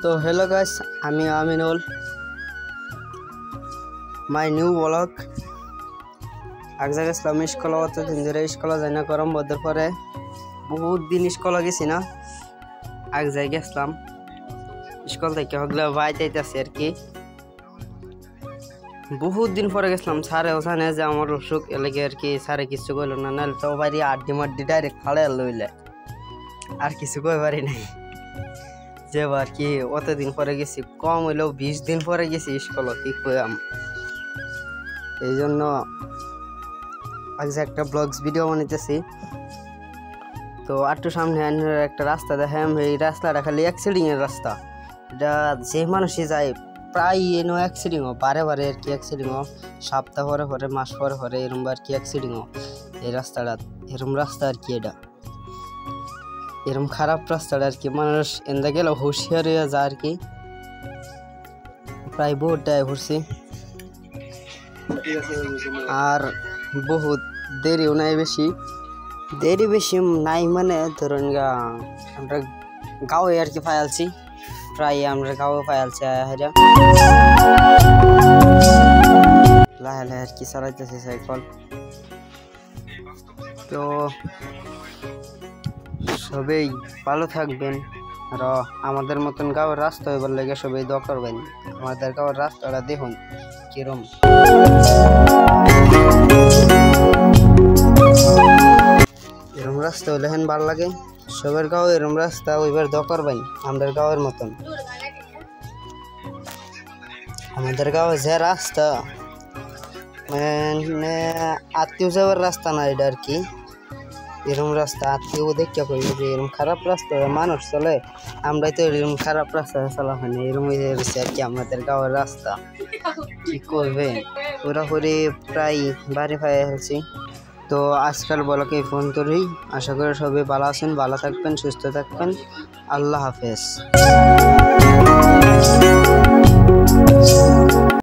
তো hello guys, আমি Aminul. My new blog. এক জায়গায় গেছিলাম স্কুলে, অতদিন ধরে স্কুলে যাই না, গরম বন্ধের পরে বহুত দিন স্কুলে গেছি না। এক জায়গায় গেছিলাম স্কুল থেকে, হগলে বাইতে আইতেছি আর কি। বহুত দিন পরে গেছিলাম। স্যারে ওখানে যে আমার অসুখ এলাকে আর কি, স্যারে কিছু কইল না, নাহলে তো বাড়ি আড্ডি মাড্ডি ডাইরেক্ট ফাড়ে লইলে আর কিছু কই পারি নাই। যে আর কি অতদিন পরে গেছি, কম হইলেও 20 দিন পরে গেছি স্কুলে, কি কইম। এই জন্য আজ একটা ব্লগস ভিডিও বানাইতেছি। তো একটু সামনে একটা রাস্তা দেখাম, এই রাস্তাটা খালি অ্যাক্সিডেন্টের রাস্তা। এটা যে মানুষই যায় প্রায় এনো অ্যাক্সিডেন্ট বারে বারে আর কি। অ্যাক্সিডেন্ট সপ্তাহ পরে পরে, মাস পরে পরে এরম আর কি অ্যাক্সিডেন্ট। এই রাস্তাটা এরম রাস্তা আর কি, এটা এরম খারাপ রাস্তাটা আর কি। মানুষ এন্দা গেলে হুঁশিয়ার হয়ে যায় আর কি। প্রায় বহুত টাই ঘুরছি, আর বহুত দেরিও নাই, বেশি নাই মানে ধরুন আমরা গাঁয়ে আর কি পাইলছি, প্রায় আমরা গাঁয়ে পাইলছি। লাহে লাহে আর কি চালাইতেছি সাইকেল। তো সবাই ভালো থাকবেন, আর আমাদের মতন গাঁয়ের রাস্তা হইবার লাগে সবাই দোয়া করবেন। আমাদের গাঁয়ের রাস্তাটা দেখুন কিরম। এরম রাস্তা হইলে হেন ভালো লাগে। সবার গাঁও এরম রাস্তা ওইবার দোয়া করবেন আমাদের গাঁয়ের মতন। আমাদের গাঁও যে রাস্তা মানে আত্মীয় যাওয়ার রাস্তা না এটা আর কি। এরম রাস্তা আত্মীয় দেখতে কই যে এরম খারাপ রাস্তা মানুষ চলে, আমরাই তো এরম খারাপ রাস্তা চলা হয় না। এরম হয়ে যাচ্ছে আর কি আমাদের গাঁয়ের রাস্তা। কি করবেন, পুরোপুরি প্রায় বাড়ি পায়ে ফেলছি। তো আজকাল বলকে ফোন করি। আশা করি সবাই ভালো আছেন, ভালো থাকবেন, সুস্থ থাকবেন। আল্লাহ হাফেজ।